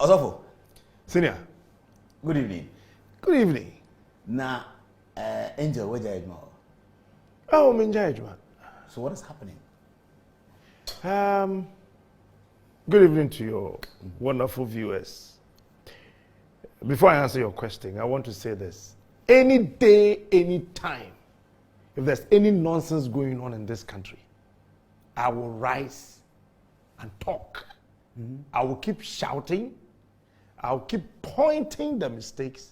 Osofo. Senior. Good evening. Good evening. Na Angel, where are you? Oh, I'm in judgment. So what is happening? Good evening to your wonderful viewers. Before I answer your question, I want to say this. Any day, any time, if there's any nonsense going on in this country, I will rise and talk. I will keep shouting. I'll keep pointing the mistakes.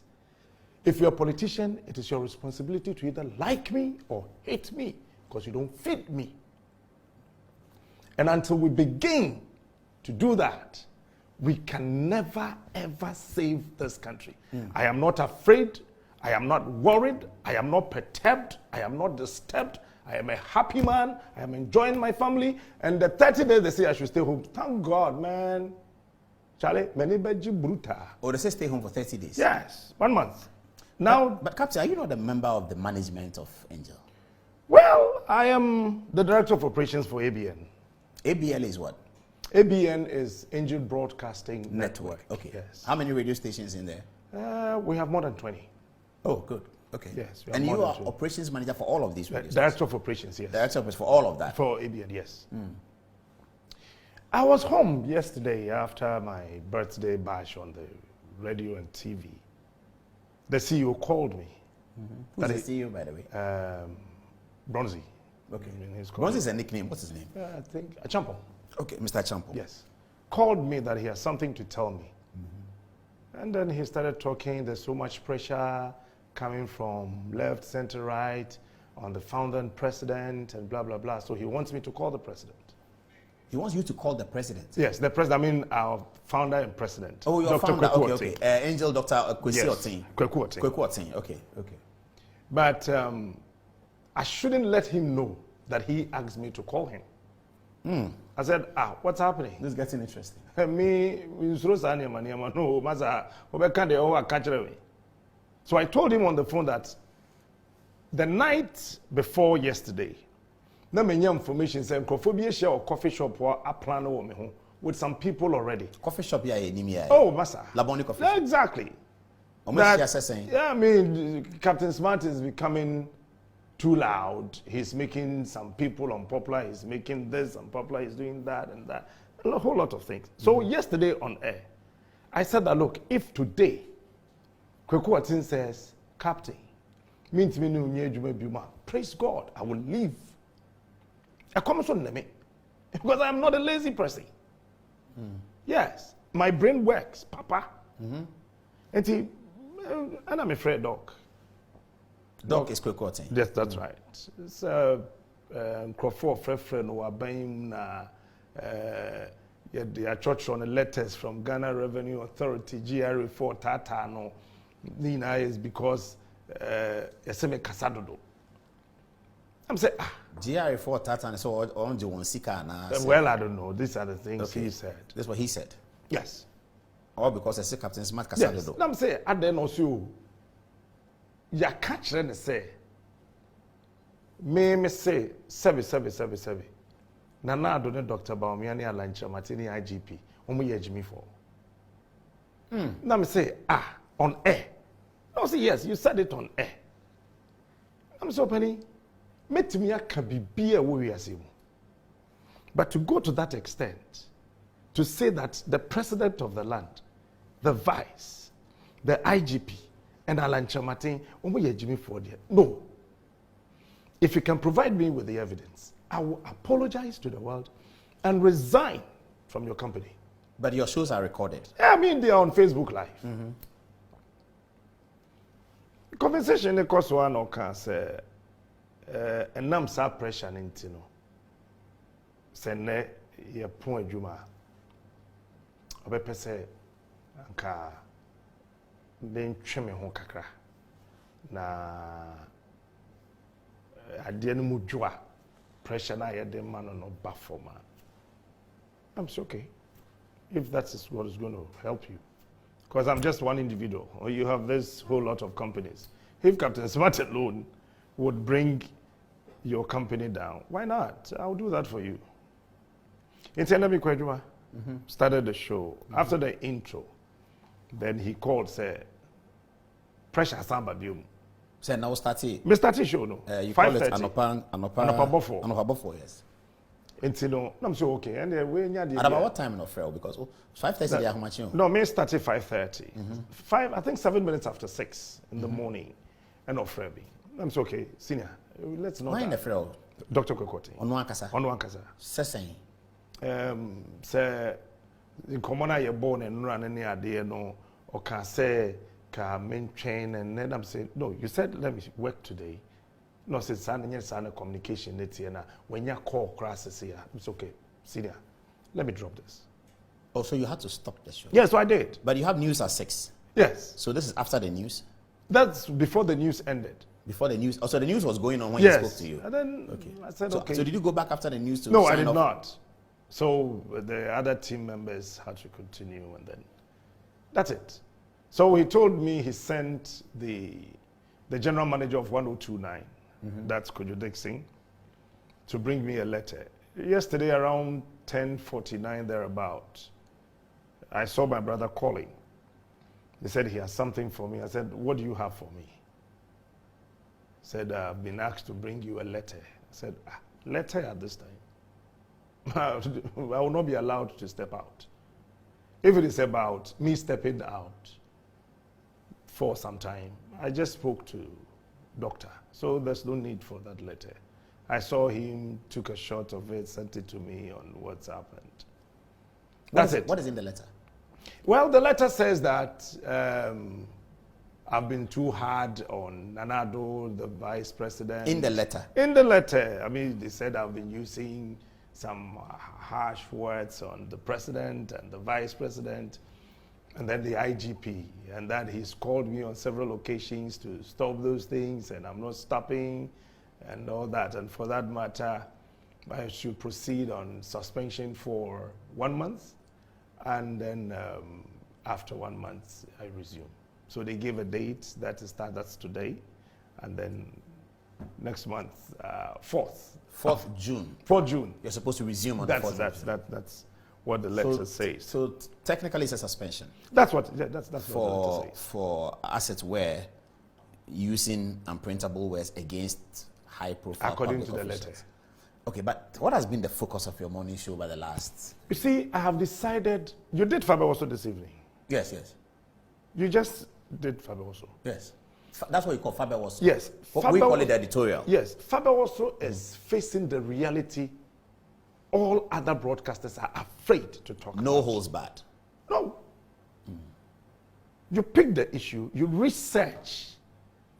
If you're a politician, it is your responsibility to either like me or hate me because you don't fit me. And until we begin to do that, we can never, ever save this country. I am not afraid. I am not worried. I am not perturbed. I am not disturbed. I am a happy man. I am enjoying my family. And the 30 days they say I should stay home. Thank God, man. Charlie, many beji bruta. Oh, they say stay home for 30 days? Yes, 1 month. Now, but Captain, are you not a member of the management of Angel? Well, I am the director of operations for ABN. ABL is what? ABN is Angel Broadcasting Network. Okay. Yes. How many radio stations in there? We have more than 20. Oh, good. Okay. Yes. And you are operations manager for all of these radio stations? Director of operations, yes. Director of operations for all of that? For ABN, yes. I was home yesterday after my birthday bash on the radio and TV. The CEO called me. Who's the CEO, by the way? Bronzy. Okay. Bronzy is a nickname. What's his name? I think Champo. Okay, Mr. Champo. Yes. Called me that he has something to tell me. And then he started talking. There's so much pressure coming from left, center, right on the founder and president and blah, blah, blah. So he wants me to call the president. He wants you to call the president? Yes, the president. I mean our founder and president. Oh, your Dr. founder. Kweku Okay, okay. Angel Dr. Kwesi Otin. Kweku Otin. Kweku Otin. Okay, okay. But I shouldn't let him know that he asked me to call him. I said, what's happening? This is getting interesting. So I told him on the phone that the night before yesterday, na menya information saying Microphobia share or coffee shop or a plan with some people already. Coffee shop here in Oh, massa. Laboni coffee shop. Exactly. I mean, Captain Smart is becoming too loud. He's making some people unpopular. He's making this unpopular. He's doing that and that. A whole lot of things. So yesterday on air, I said that, look, if today, Kweku Otin says, Captain, means me no praise God, I will leave. Because I am not a lazy person. Yes, my brain works, Papa. And I'm afraid, Doc. Doc is Kweku Otin. Yes, that's right. It's Crawford Frefren who are buying their church on the letters from Ghana Revenue Authority, GRE4 Tata no Nina is because Eseme Kasadodo. I'm saying GRE4 Tata so on the one sika na. Well, I don't know. These are the things he said. That's what he said. Yes. All because I say Captain Smart Kasadodo. Yes. I'm saying at the end also. Ya catch and say, me say, seven. Nana don't Dr. Baumiani Alancha Martini IGP. Omu ye Jimmy for. Now me say, on air. I say, yes, you said it on air. I'm so penny. Met me can be a warrior. But to go to that extent, to say that the president of the land, the vice, the IGP, and Alan Chamatin, no. If you can provide me with the evidence, I will apologize to the world and resign from your company. But your shows are recorded. I mean, they are on Facebook Live. Conversation, of course, one or can say, and nam sa pressure into no. Send your point, Juma. Obepe say, anka. Then cheme ho kakra na ade no mudwa pressure na ye dem man no ba forma. I'm so okay if that is what is going to help you, because I'm just one individual or you have this whole lot of companies. If Captain Smart alone would bring your company down, why not? I'll do that for you. It's Enemy Kwaduma started the show. After the intro, Then he called, said, pressure samba biom. So now start it. Mr. T show no. You call it Anopa Bofo. Anopa Bofo, yes. Until no, I'm so okay. And we nya At about what time in Ofrel? Because 5:30 they are much. No, me started 5:30. 5, I think 7 minutes after 6 in the morning. And Ofrel. I'm so okay, senior. Let's not. Why in Ofrel? Dr. Kokoti. Onwankasa. Seseng. Say in common I born and run any idea no or can say can maintain and then I'm saying no, you said let me work today. No, since I'm communication when you call classes here, it's okay. Senior, let me drop this. Oh, so you had to stop the show? Yes, so I did. But you have news at 6. Yes. So this is after the news? That's before the news ended. Before the news? Oh, so the news was going on when he spoke to you? And then I said, okay. So did you go back after the news to No, sign I did off? not. So the other team members had to continue and then that's it. So he told me he sent the general manager of 1029, that's Kojo Dixon, to bring me a letter. Yesterday around 10:49 thereabout, I saw my brother calling. He said he has something for me. I said, what do you have for me? He said, I've been asked to bring you a letter. I said, letter at this time? I will not be allowed to step out. If it is about me stepping out for some time, I just spoke to doctor, so there's no need for that letter. I saw him, took a shot of it, sent it to me on WhatsApp, and that's it. What is in the letter? Well, the letter says that I've been too hard on Nanado, the vice president. In the letter? In the letter. I mean, they said I've been using some harsh words on the president and the vice president and then the IGP, and that he's called me on several occasions to stop those things and I'm not stopping and all that. And for that matter, I should proceed on suspension for 1 month and then after 1 month I resume. So they gave a date that's today, and then next month, 4th June. 4th June. You're supposed to resume on the 4th of June. That's what the letter says. So technically it's a suspension. That's what the letter says. For assets where using unprintable words against high profile according to the officials. letter. Okay, but what has been the focus of your morning show by the last? You see, I have decided. You did Faber also this evening. Yes. You just did Faber also. Yes. That's what you call Faber also. Yes. We call it the editorial. Yes. Faber also is facing the reality all other broadcasters are afraid to talk about. No holds barred. No. You pick the issue, you research,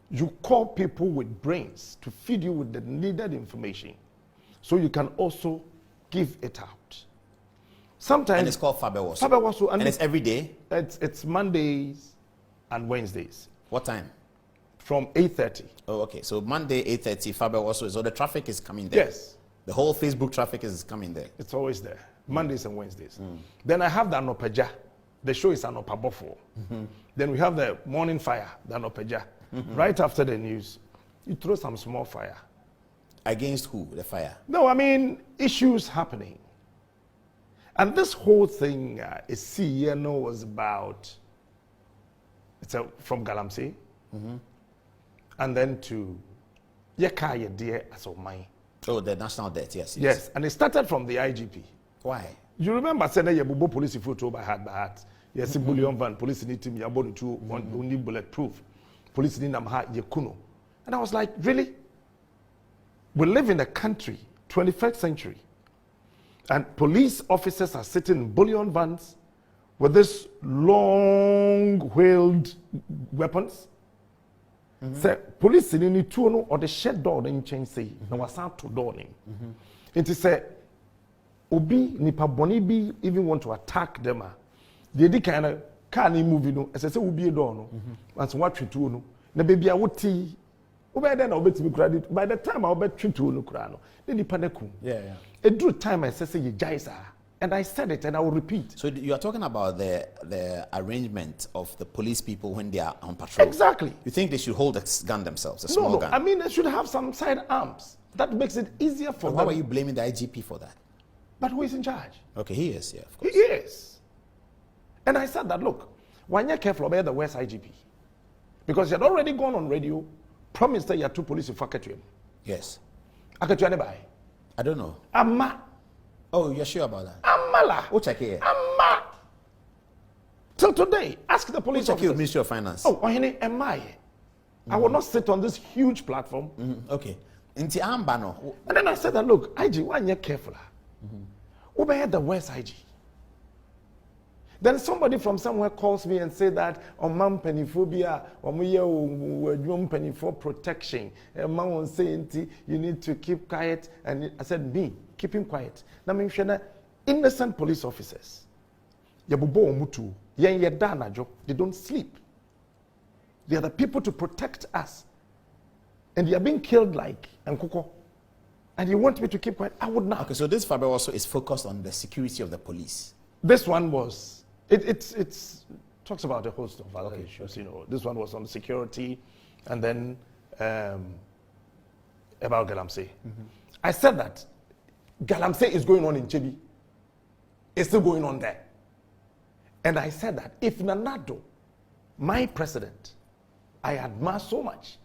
you call people with brains to feed you with the needed information so you can also give it out. Sometimes. And it's called Faber also. Faber also. And it's every day? It's Mondays and Wednesdays. What time? From 8:30. Oh, okay. So Monday, 8:30, Faber also. So the traffic is coming there? Yes. The whole Facebook traffic is coming there? It's always there. Mondays and Wednesdays. Then I have the Anopeja. The show is Anopabofo. Then we have the Morning Fire, the Anopeja. Right after the news, you throw some small fire. Against who, the fire? No, I mean, issues happening. And this whole thing is CNO was about, from Galamsey, and then to Yeka Dear as of mine. Oh, the national debt, yes. Yes, and it started from the IGP. Why? You remember saying that you police photo by heart. Yes, bullion van, police need to be about to only bulletproof. Police need them heart yekuno. And I was like, really? We live in a country, 21st century, and police officers are sitting in bullion vans with this long-wheeled weapons. Say police in any two or the shed door in chain say no was out to door name. It is say obi nipa boni bi even want to attack them. They di kind of can movie no as I say obi a door no. And so what you do no. Na baby a woti obi then obet me credit by the time I bet you to no kra no. Then nipa na ku. Yeah. It drew time I say you guys are. And I said it and I will repeat. So you are talking about the arrangement of the police people when they are on patrol. Exactly. You think they should hold a gun themselves, a small gun? I mean, they should have some side arms. That makes it easier for them. Why were you blaming the IGP for that? But who is in charge? Okay, he is, yeah, of course. He is. And I said that, look, Why not careful about the West IGP? Because he had already gone on radio, promised that you had 2 police in Fakatuim. Yes. I don't know. Amma. Oh, you're sure about that? Ammala. We'll check here. Amma. Till today, ask the police We'll check officers. Ministry of Finance. Oh, am I? I will not sit on this huge platform. Okay. Inti ambano. And then I said that, look, IG, why you careful? Obey the West IG. Then somebody from somewhere calls me and say that on man pennyphobia, or me penny for protection. A man will say you need to keep quiet. And I said, me, keep him quiet. Now me innocent police officers. Yabubo mutu, they don't sleep. They are the people to protect us. And they are being killed like Nkoko. And you want me to keep quiet? I would not. Okay, so this fiber also is focused on the security of the police. This one was. It talks about a host of other issues. You know, this one was on security, and then about Galamsey. I said that Galamsey is going on in Chebi. It's still going on there. And I said that if Nanado, my president, I admire so much,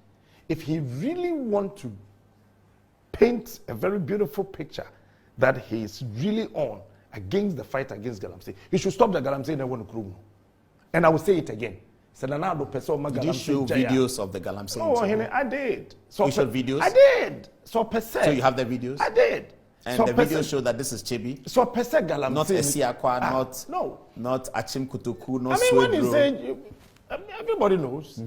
if he really wants to paint a very beautiful picture that he's really on against the fight against Galamsey, he should stop the Galamsey in the one room. And I will say it again. Did you show videos of the Galamsey? Oh, I did. So you showed videos? I did. So you have the videos? I did. And the videos show that this is Chebi? So Galamsey. Not Esiakwa, not Achim Kutuku, not Swedro. When you say, everybody knows.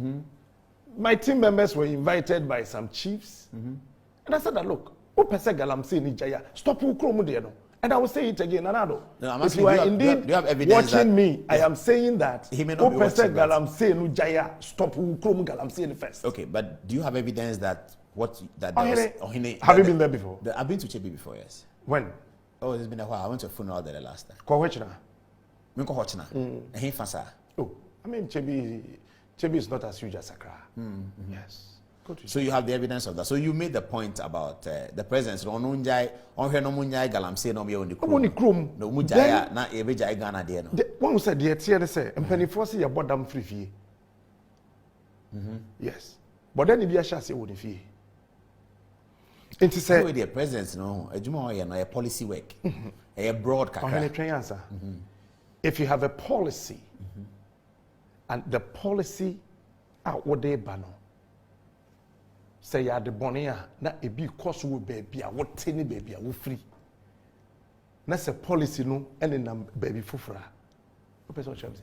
My team members were invited by some chiefs. And I said that, look, Galamsey ni Jaya, stop ukromu. And I will say it again, Anado. No, if you are indeed do you have evidence watching that, me, I am saying that. He may not be watching Galamsey nu Jaya, stop ukromu Galamsey first. Okay, but do you have evidence that have you been there before? I've been to Chebi before, yes. When? Oh, it's been a while. I went to a funeral there the last time. Kwachina. Oh, I mean, Chebi is not as huge as Accra. Yes. So you have the evidence of that. So you made the point about the presence. No munjai, on here no munjai Galamsey no me on the room. No munjai na ebejai Ghana there no. One who said the tier say, and penny force your bottom free fee. Yes, but then if you shall say would fee. It is say the presence no. A policy work. A broad answer. If you have a policy, and the policy out what they ban. Say you are the bonia, na ebi cost will baby, what tiny baby, I will free. That's a policy no, and then baby fufra. What person shall say?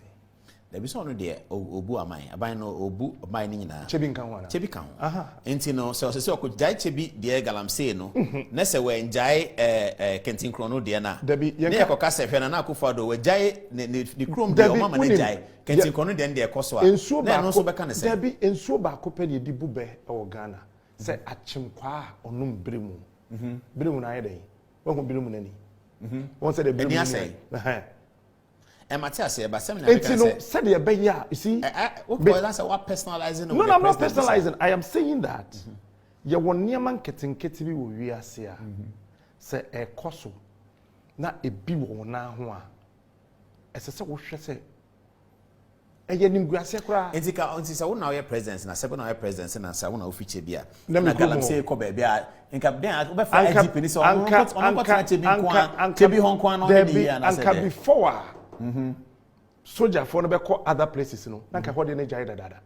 There be someone there, Obu amai, abai no Obu amai na. Chebi kanwana. Chebi kan. Enti no, so could jai Chebi dear Galamsey no. Nese we enjai Kentin Chrono dear na. Debi yenka ko kase fe na na akufado we jai ni krom de o mama na jai. Kentin Chrono den de koso a. Na no so beka ne se. Debi ensuo ba ko pe de di bube e Ghana. Say achimkwa onum bremu. Bremu na yeden. Won ko bremu nani. Won say the bremu. And Matthias, but seminar. Said you see, that's what personalizing. No, I'm not personalizing. I am saying that you want near man getting ketibi we are say say a koso na a biwo na ho a ese se wo hwe se eye nim guase kra entika onti se wo na your presence na se wo na your presence na sa wo na ofiche bia na Galamsey ko ba bia nka den wo be fa IGP ni so on ko chebi kwa chebi hon kwa no dey na se anka before soldier for no be call other places no na ka ho dey na jai dada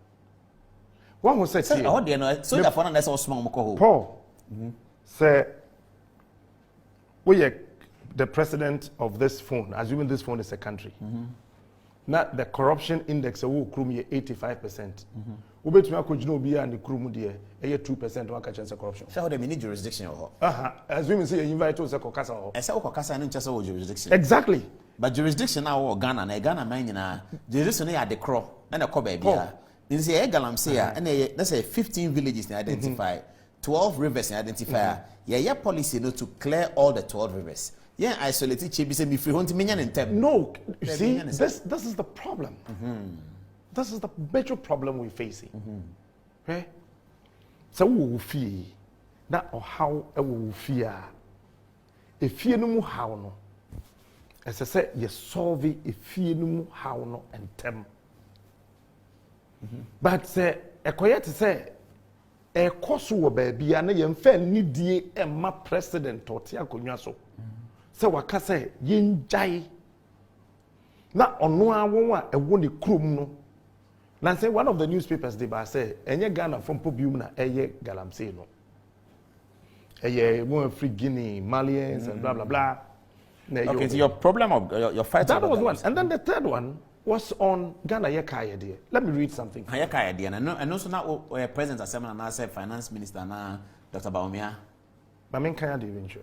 one who said here ho dey no soldier for na say osman mo ko ho Paul say we are the president of this phone, assuming this phone is a country. Now the corruption index will krum 85%. We bet me akojino be and the krum there 2% one chance corruption. So how they need jurisdiction or assuming say you invite us kokasa or say kokasa no chance jurisdiction. Exactly. But jurisdiction now Ghana na Ghana man nyina jurisdiction na de kro na ko ba bia. In say Galamsey and let's say 15 villages identify 12 rivers identify. Yeah policy no to clear all the 12 rivers. Yeah, isolated Chebi say me free hunt menya ntem. No, you see, this is the problem. This is the major problem we're facing. Okay? So we will fear that or how we will fear. If you know how no, as I said, you solve it if you know how no and tem. But say ekoye te say e koso wo ba bia na ye mfa nidie e ma president ote akonwa so say waka say yenjai na ono awon a ewo ne krom no na say one of the newspapers they ba say enye Ghana from Pobium na eye galamsey no eye mo free Guinea Malians and blah blah blah. Okay, so your problem of your fight. That was one, and then the third one was on Ghana Yeka idea. Let me read something. Yeka idea, and also now President Assembly and I said Finance Minister now Dr. Baumia. Mamin Kaya even sure.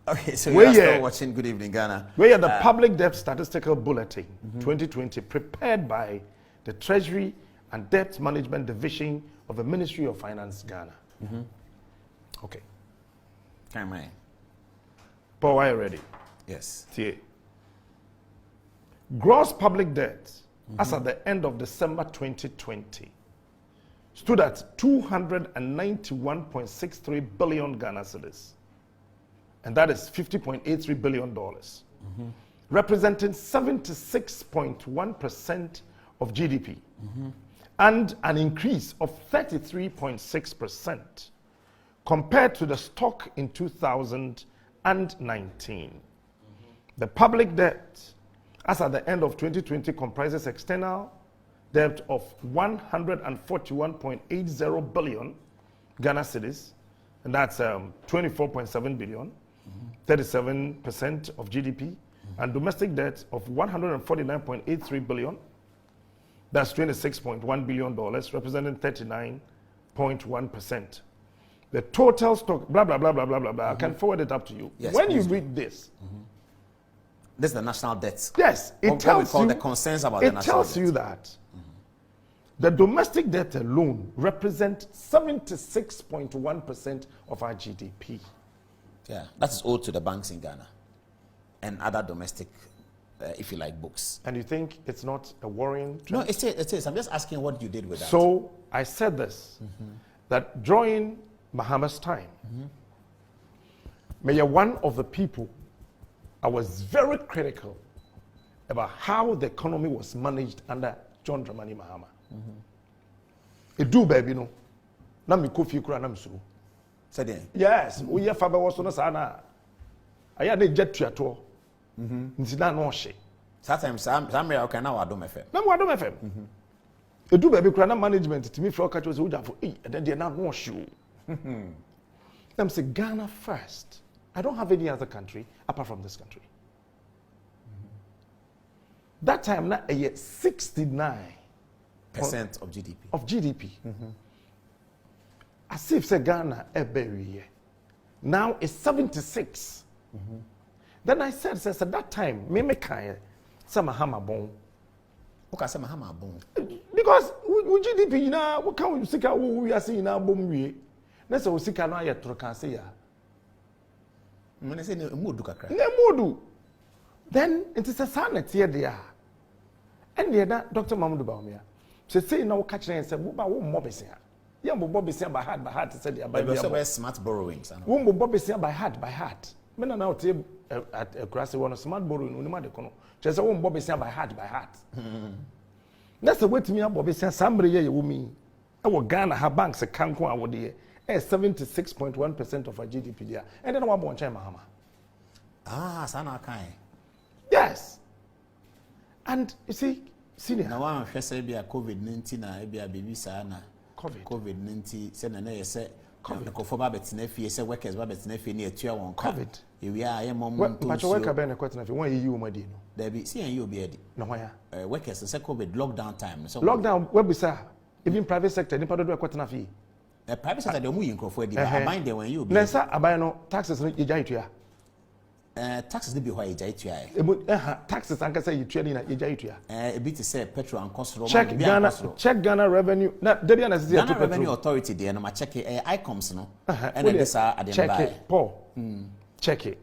Okay, so you're still watching Good Evening Ghana. We are the Public Debt Statistical Bulletin 2020, prepared by the Treasury and Debt Management Division of the Ministry of Finance Ghana. Okay. Can I? Paul, are you ready? Yes. See. Gross public debt, as at the end of December 2020, stood at 291.63 billion Ghana cedis. And that is $50.83 billion, representing 76.1% of GDP, and an increase of 33.6% compared to the stock in 2019. The public debt, as at the end of 2020, comprises external debt of 141.80 billion Ghana cedis, and that's 24.7 billion, 37% of GDP, and domestic debt of 149.83 billion, that's $26.1 billion, representing 39.1%. The total stock, blah, blah, blah, blah, blah, blah, blah. I can forward it up to you. Yes, when you read this, this is the national debt. Yes, it tells you the concerns about the national debt. It tells you that the domestic debt alone represents 76.1% of our GDP. Yeah, that is owed to the banks in Ghana and other domestic, if you like, books. And you think it's not a worrying trend? No, it is. I'm just asking what you did with that. So I said this, that during Mahama's time, may one of the people I was very critical about how the economy was managed under John Dramani Mahama. It do, baby, no. Na mi kofi kura na msuru. Said yes, we have Faber was on a sana. I had a jet to a tour. Ntina no she. Sometimes some okay now Adom FM. Na mo Adom FM. It do, baby, kura na management to me for catch was for and then they now no shoe. Them say Ghana first. I don't have any other country apart from this country. That time, now a year 69% of GDP. Of GDP. As if say Ghana every year. Now it's 76. Then I said, at that time, me kaya some Mahama bon. Okay, some Mahama bon. Because with GDP, you know, what can we see? We are seeing now bomb we. Let's say we see can I can say ya. When say mudu kakra. Ne mudu. Then it is a sanity here there. And the Dr. Mahmoud Baumia. Say now catch and say, "Buba wo mobisia." Yeah, mobisia by heart. Said the by smart borrowings. Wo mobisia by heart. Me na now tell at a grassy one smart borrowing. Unima de kono. Just say wo mobisia by heart. That's the way to me mobisia. Somebody here you me. Our Ghana her banks a kanko award there. 76.1% of our GDP there. And then one China Mahama. Ah, sana kai. Yes. And you see, senior. Now one say be a COVID-19 na be a baby sana. COVID-19 say na na say the kofoba betine fie say workers ba betine fie na etua won ka. COVID. We are a mom to but your worker be na kwetena fie won you madi no. There be see you be edi. No why? Workers say COVID lockdown time. So lockdown we be say even private sector nipa do kwetena fie. The private sector they mu yinkofo edi ba aban de when you be. Na say aban no taxes no ye tua. Taxes dey be why ye tua. Taxes anka say you tua ni na ye tua. A bit say petrol and cost check Ghana revenue. Na dey na say Ghana revenue authority there no ma check ICOMS no. And this are at the check it, Paul. Check it.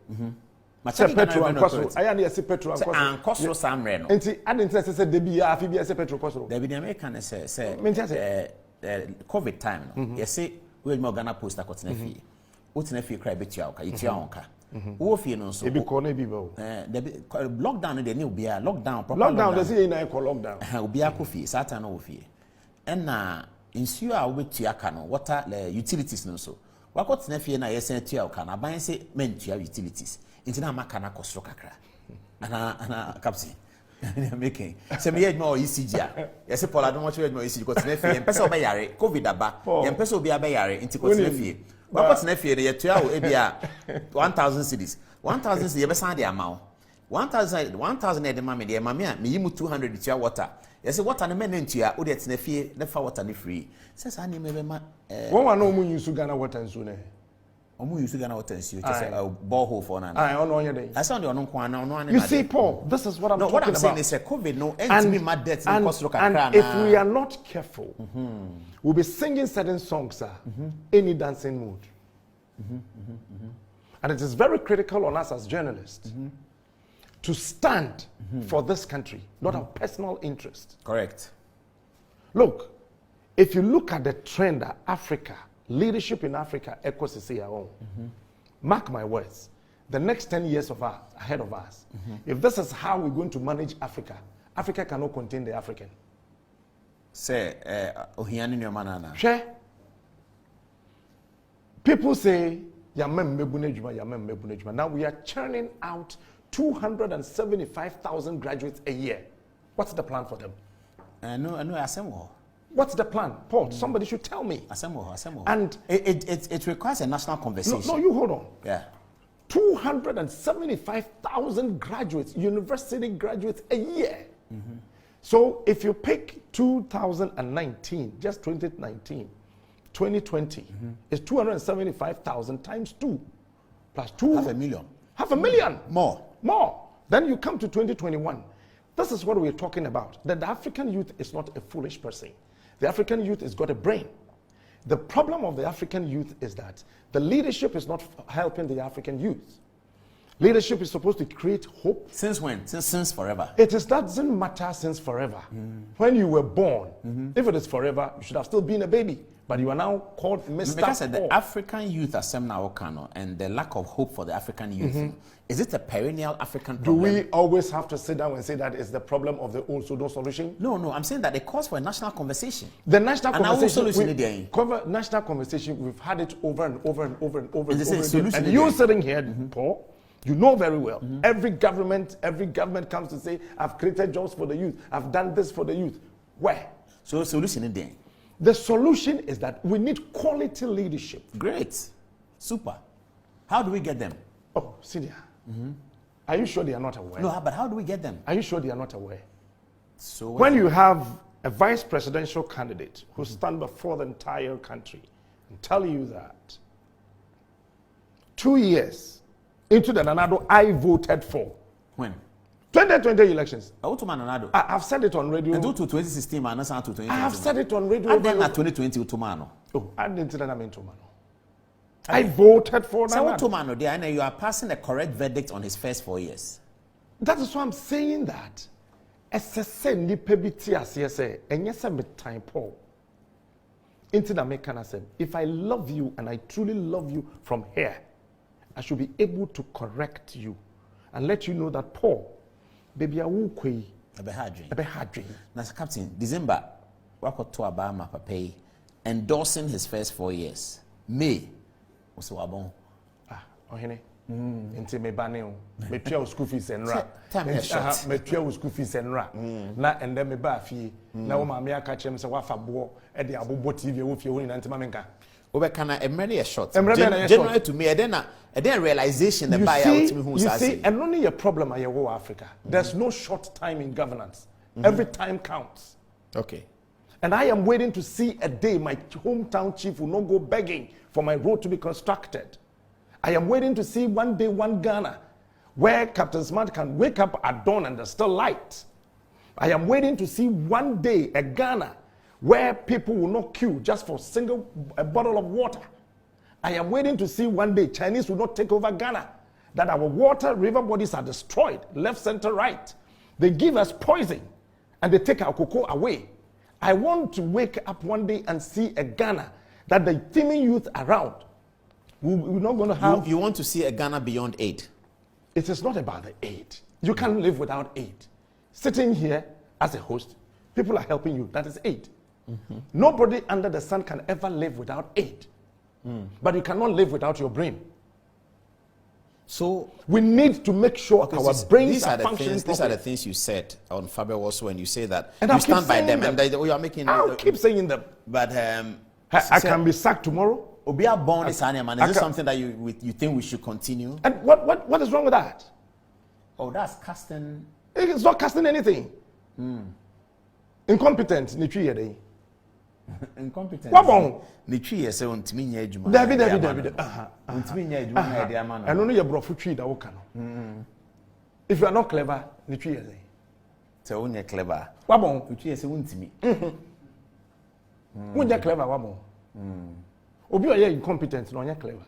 Ma check petrol and cost. I na say petrol and cost. And cost samre no. Enti I didn't say dey be afi bi say petrol cost. There be the American say COVID time no. You say we Ghana post akotena fie. Wotena fie cry betua oka yitua onka. Wo fie no so. Ebi ko na ebi ba. Lockdown dey new bia lockdown proper lockdown. They say na call lockdown. Obi akọ fie Satan no wo fie. Na nsuo a wo betua ka no water utilities no so. Wakotena fie na yesen tua ka na ban se mentua utilities. Nti na maka na kosoro kakra. Ana captain. Making. Se me yedma o ECG a. Yesi Paul Adom watch yedma o ECG ko tena fie. Mpese oba yare COVID aba. Ye mpese obi aba yare nti ko tena fie. Wakotena fie ne yetua o ebia 1000 cedis. 1000 cedis ye be san de ama 1000 e de ma me de ma me a me yimu 200 tua water. Yesi water ne me na ntua o de tena fie ne fa water ne free. Se sa ne me be ma One wa no mu use Ghana water nso ne. Omu use Ghana water nso to say borehole for na. Ono onye dey. I sound on kwa na ono. You see Paul, this is what I'm talking about. No, what I'm saying is COVID no entity my debt in cost look and if we are not careful, we'll be singing certain songs any dancing mood. And it is very critical on us as journalists to stand for this country, not our personal interest. Correct. Look, if you look at the trend that Africa, leadership in Africa echoes is our own. Mark my words, the next 10 years ahead of us, if this is how we're going to manage Africa, Africa cannot contain the African. Say, Ohiani Nyomanana. Share. People say, now we are churning out 275,000 graduates a year. What's the plan for them? No, assemble. What's the plan? Paul, somebody should tell me. Assemble. And it requires a national conversation. No, you hold on. Yeah. 275,000 graduates, university graduates a year. So if you pick 2019, just 2019, 2020, it's 275,000 times 2 plus 2. 500,000. 500,000. More. Then you come to 2021. This is what we're talking about. That the African youth is not a foolish person. The African youth has got a brain. The problem of the African youth is that the leadership is not helping the African youth. Leadership is supposed to create hope. Since when? Since forever. Doesn't matter since forever. When you were born, if it is forever, you should have still been a baby. But you are now called Mr. Because the African youth are and the lack of hope for the African youth, is it a perennial African problem? Do we always have to sit down and say that is the problem of the old pseudo solution? No, I'm saying that it calls for a national conversation. The national conversation, we've had it over and over and over and over and over again. And you're sitting here, Paul, you know very well. Every government comes to say, I've created jobs for the youth. I've done this for the youth. Where? So solution is there. The solution is that we need quality leadership. Great. Super. How do we get them? Oh, Syria. Are you sure they are not aware? No, but how do we get them? Are you sure they are not aware? So when you have a vice presidential candidate who stand before the entire country and tell you that 2 years into the Nanado I voted for. When? 2020 elections. I've said it on radio. And to 2016, man, to 2020. I have said it on radio. And then at 2020, Utumano. Oh, I didn't say that I meant Utumano. I voted for so Utumano there, and you are passing a correct verdict on his first 4 years. That is why I'm saying that. SSN ni pebiti asiyese, and yes, I'm time Paul. Into the American said, if I love you and I truly love you from here, I should be able to correct you and let you know that Paul. Baby, I will quay. A hard dream. Now, Captain, December, wako to Obama Pape endorsing his first 4 years. May, was wabon. Ohene. Into me baneo. Me pia school fees and ra. Time is short. Me pia school fees and ra. Na and then me ba fi. Na wo ma me aka chem se wa fa bo e de abobo TV wo fie woni na ntima menka. Obekana emre short. Generally to me, then realization the buy out me who you see, and only a problem I go Africa. There's no short time in governance. Every time counts. Okay. And I am waiting to see a day my hometown chief will not go begging for my road to be constructed. I am waiting to see one day one Ghana where Captain Smart can wake up at dawn and there's still light. I am waiting to see one day a Ghana where people will not queue just for a bottle of water. I am waiting to see one day Chinese will not take over Ghana, that our water river bodies are destroyed, left, center, right. They give us poison and they take our cocoa away. I want to wake up one day and see a Ghana that the teeming youth around We're not going to have... You want to see a Ghana beyond aid? It is not about the aid. You can't live without aid. Sitting here as a host, people are helping you. That is aid. Nobody under the sun can ever live without aid. But you cannot live without your brain. So we need to make sure our brains are functioning properly. These are the things you said on Fabio also when you say that. And you stand by them. And you are making... I'll keep saying them. But... I can be sacked tomorrow. Obia born is this something that you think we should continue? And what is wrong with that? Oh, that's casting... It's not casting anything. Incompetent, Incompetent. What wrong? Nichi say untimi nya adwuma. David. Untimi nya adwuma na dia ma no. Eno no ye brofo twi da wo ka no. If you are not clever, nichi ye say. Say unya clever. What wrong? Nichi say untimi. Unya clever what wrong? Obi oye incompetent no onya clever.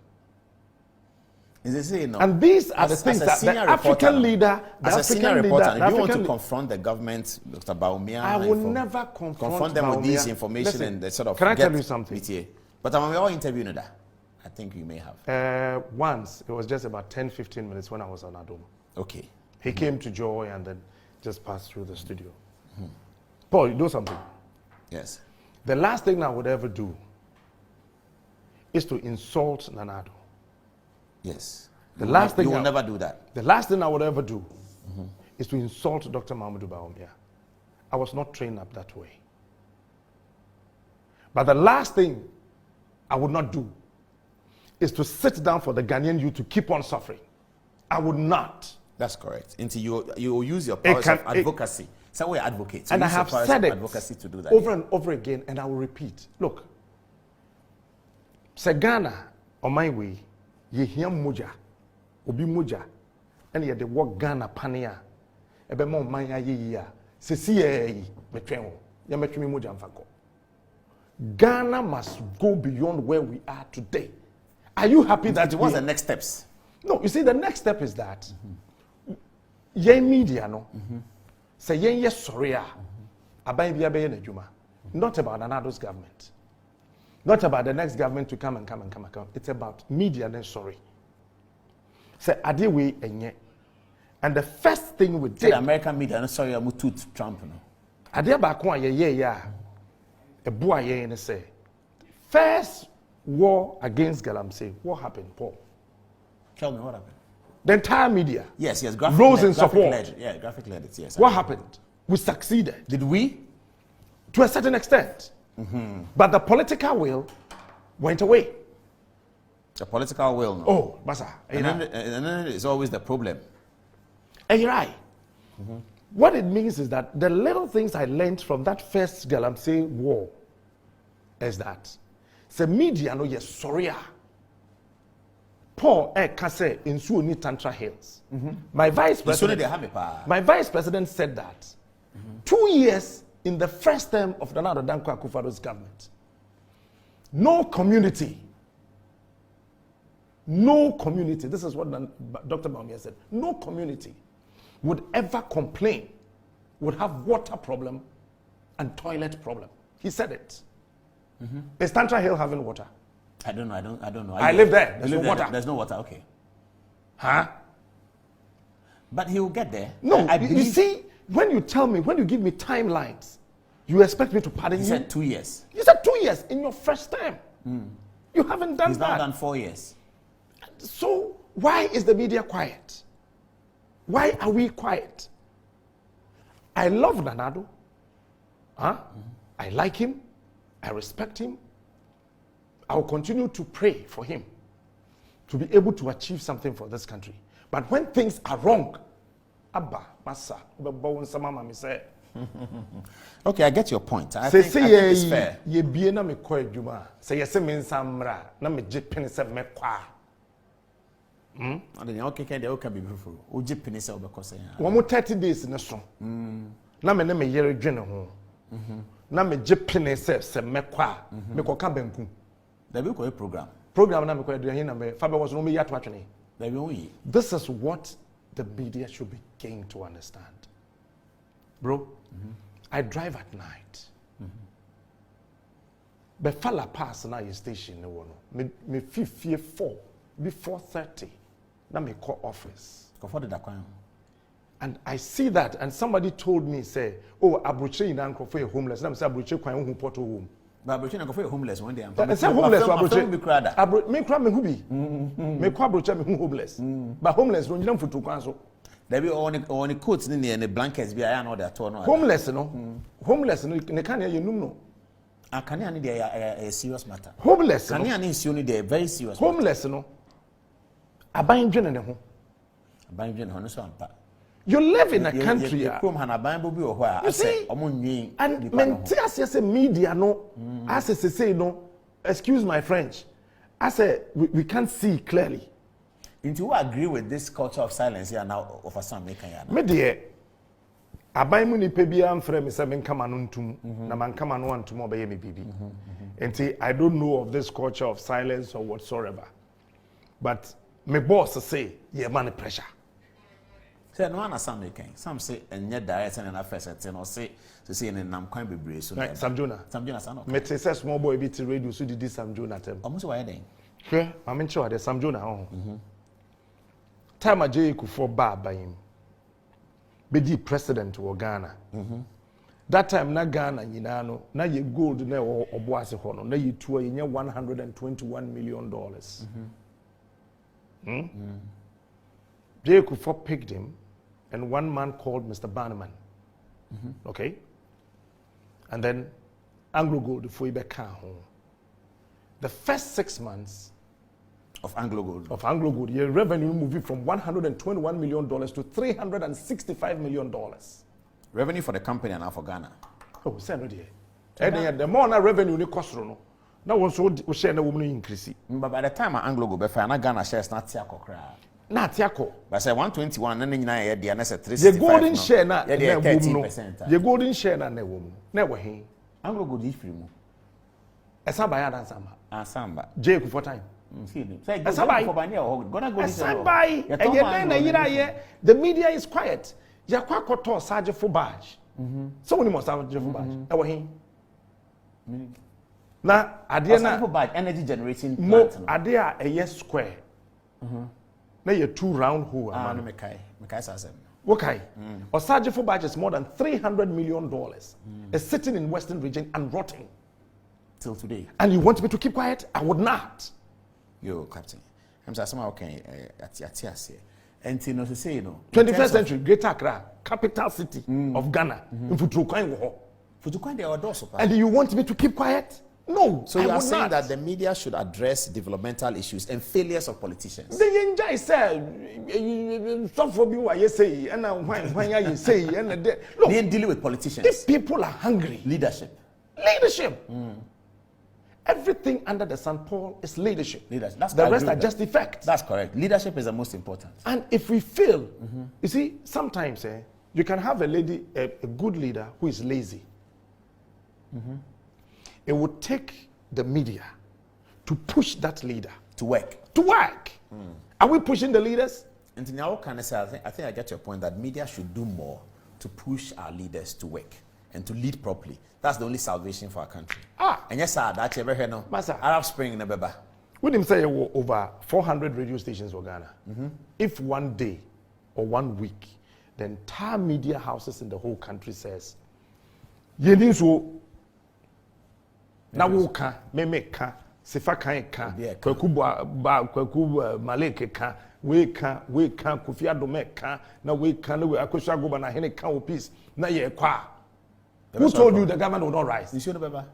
Is it say no? And these are the things that the African leader, as a senior reporter, if you want to confront the government, Dr. Baumia, I will never confront them Baumia with this information. Listen, and they sort of can I tell you something? BTA. But we all interviewed that. I think you may have. Once, it was just about 10-15 minutes when I was on Adom. Okay. He came to Joy and then just passed through the studio. Paul, you do something. Yes. The last thing I would ever do is to insult Nanado. Yes. The last thing you will never do that. The last thing I would ever do is to insult Dr. Mahamudu Bawumia. I was not trained up that way. But the last thing I would not do is to sit down for the Ghanaian youth to keep on suffering. I would not. That's correct. Until you will use your powers of advocacy. So we're advocates. And I have said it advocacy to do that over and over again, and I will repeat. Look, say Ghana on my way. Ye hear moja, obi moja, and ye de work Ghana pania. Ebe mo manya ye ya. Se si ye metwenwo. Ya metwemi moja mfako. Ghana must go beyond where we are today. Are you happy that what's the next steps? No, you see, the next step is that ye media no. Say ye sorry abai bia be na juma. Not about Nanado's government. Not about the next government to come and come. It's about media then sorry. Say adiwe enye. And the first thing we did. The American media, sorry, I'm to Trump. No. Adia ba kwa ye. A boy ye say. First war against Galamsey. What happened, Paul? Tell me what happened. The entire media. Yes. Rose in support. Graphically led it. Yes. What happened? We succeeded. Did we? To a certain extent. But the political will went away. The political will, no. Oh, Basa. And then it's always the problem. And you're right. What it means is that the little things I learned from that first Galamsey war is that the media no yes sorry. Paul Kase in Suoni Tantra Hills. My vice president said that 2 years in the first term of Nana Dankwa Akufo-Addo's government, no community, this is what Dr. Baumia said, no community would ever complain, would have water problem and toilet problem. He said it. Is Tantra Hill having water? I don't know. I live there. There's no water. There's no water, okay. Huh? But he will get there. No, you see, when you give me timelines, you expect me to pardon you? You said 2 years. You said 2 years in your first time. You haven't done that. He's now done 4 years. So why is the media quiet? Why are we quiet? I love Nanado. I like him. I respect him. I will continue to pray for him to be able to achieve something for this country. But when things are wrong, Abba, Massa, okay, I get your point. I think it's fair. Ye be na me kwa juma. Say yes me nsamra na me jipini se me kwa. And then okay, can be beautiful. O jipini se obeko se. Wo mo 30 days na so. Na me yere dwene ho. Na me jipini se me kwa. Me ko ka banku. There will be a program. Na me ko aduane na me fa be was no me yato atwene. This is what the media should begin to understand. Bro, I drive at night. be fala pass na your station no no me fifie 4 before 4:30 na me call office for the dakwan. And I see that, and somebody told me, say, oh, Abroche in Uncle for homeless. I'm saying Abroche quite who put home. But Abroche Uncle for homeless one day. I say homeless for Abroche. Me crada. Abroche me crab me who be. Me crab Abroche me who homeless. But homeless don't you know for two council. There be on the coats in the blankets be I know that torn. Homeless no. Homeless no. Ne can you no. I can need a serious matter. Homeless. Can you need you need a very serious. Homeless no. Aban dwen ne ho. Aban dwen ho no so ampa. You live in a country. You see, and mentally media no, as I say no, excuse my French, I say we can't see clearly. Into you agree with this culture of silence here now of some making ya. Me de aban mu ni pebia amfre me se men kama no ntum na man kama no antum obeye me bibi. Enti I don't know of this culture of silence or whatsoever. But my boss say, yeah man pressure. No one some making. Some say and yet direct and affairs and or say to see in nam kwan bebre so. Sam Jonah son. Me say small boy bit radio so did Sam Jonah tem. Almost why then. Hwe, am sure the Sam Jonah oh. Time a GEG for ba him. Be the president of Ghana. That time na Ghana nyina no na ye gold na oboase ho no na ye tuo ye $121 million. GEG for picked him. And one man called Mr. Bannerman. Okay? And then Anglo Gold before he became home. The first 6 months of Anglo Gold, your revenue moving from $121 million to $365 million. Revenue for the company and now for Ghana. Oh, say no dear. And the more na revenue ni cost no. Now also we share na woman increase. But by the time Anglo Gold be fair, na Ghana shares not tia kokra. Na tiako. But say 121 na nyina ye dia na say 365. The golden share na 30%. The golden share na wo. Na wo he. Anglo Gold is free mu. Esaba ya dan samba. Asamba. GEG for time. See him. Say esaba for banya o. Gonna go this. Esaba. The media is quiet. Ya kwa koto Sergeant for badge. So when must have Sergeant for badge. Na wo he. Na ade na for badge energy generating plant. Ade a yes square. Na you 2 round hole. No mekai sasem. Okay. Osaje for badge is more than $300 million. Is sitting in Western region and rotting till today. And you want me to keep quiet? I would not. Yo, Captain. I'm saying okay. Atiase. And you know to say 21st century, Greater Accra, capital city of Ghana. In Futukwan wo. Futukwan they are doors. And you want me to keep quiet? No. So you are saying that the media should address developmental issues and failures of politicians. The enjoy say stop for me what you say and when you say and look, they dealing with politicians. These people are hungry. Leadership. Everything under the sun, Paul, is leadership. That's the rest are just effects. That's correct. Leadership is the most important. And if we fail, you see, sometimes you can have a good leader who is lazy. It would take the media to push that leader to work. Are we pushing the leaders? And now, can I say, I think I get your point that media should do more to push our leaders to work and to lead properly. That's the only salvation for our country. And yes, sir, that's ever heard no. Arab Spring in the Beba. We didn't say over 400 radio stations in Ghana. If one day or 1 week, the entire media houses in the whole country says, "Yeninso." Na woka memeka sefa kan ka kwaku maleke ka we ka Kofi Adom ka na we ka na we Akosua Goba na hene ka o peace na ye kwa. Who told you the government will not rise? You should have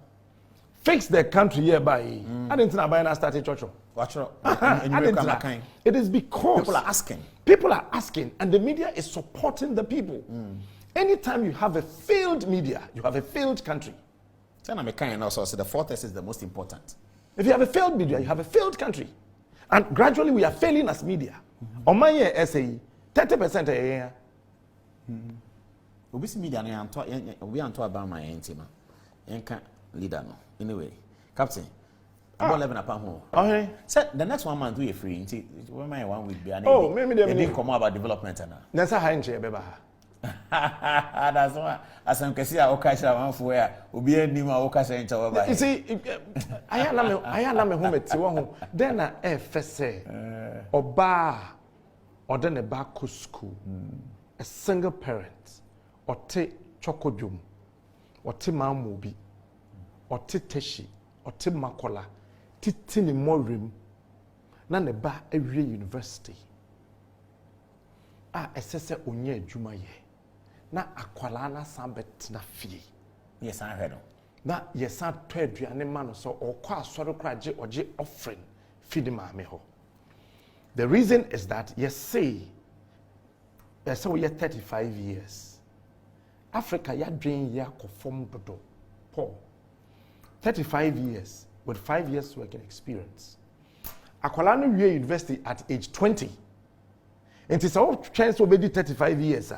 fix the country hereby. I didn't know about started church. It is because people are asking and the media is supporting the people. Anytime you have a failed media, you have a failed country. Also, the fourth is the most important. If you have a failed media, you have a failed country. And gradually we are failing as media. On my essay, 30% a year. Obisi media we are about my intima. Enka leader no. Anyway, Captain, about 11 upon home. Okay. So the next 1 month we are free. When my 1 week be maybe they didn't come about development. That's a high chair, beba. That's why as I'm kasi a okasha man for ya obi anim a okasha ncha wa ba. You see, I am me home ti wo ho. Then na fese. Oba or then a back school. A single parent or te chokodwom or te mamobi or te teshi or te makola titi ni morim na ne ba every university. Esese onye adwuma ye na akwala na sambet na fie Yes, I heard. na yesa to aduane ma no so okwa asore kraje oje offering feed maame ho. The reason is that we are 35 years Africa ya dream ya conform dodo Paul 35 years with 5 years working experience. Akwala no wie university at age 20. And it's all chance to be 35 years.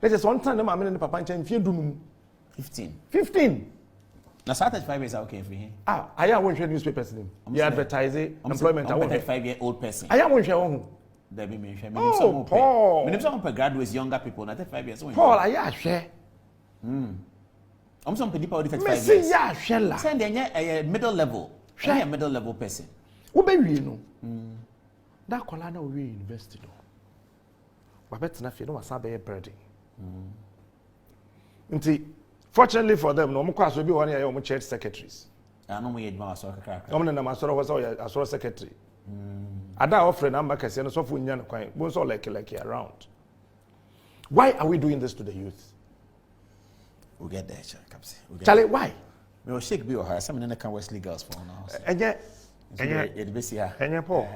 Let us one time the mama and the papa and 15. Now, 35 years are okay for him. I am one newspapers name. You advertise employment. I'm a 35-year-old person. I am one share. There be me. Oh, Paul. When some graduates, younger people, not 35 years. Paul, I am share. I'm some people 35 years. Messi ya share. Send a middle level. Share a middle level person. Who be we no? That Kolana we university no. Babet na fe no wasa be burden. Fortunately for them, no mo kwa so bi won ya mo church secretaries. No mo yedma aso kakra. No mo na ma so aso secretary. Ada offer na ma kase no so fu nya no kwan. Bo so like around. Why are we doing this to the youth? We'll get there, Capsi. Charlie, why? We will shake be or her. Some in the Wesley girls for now. Enye Paul.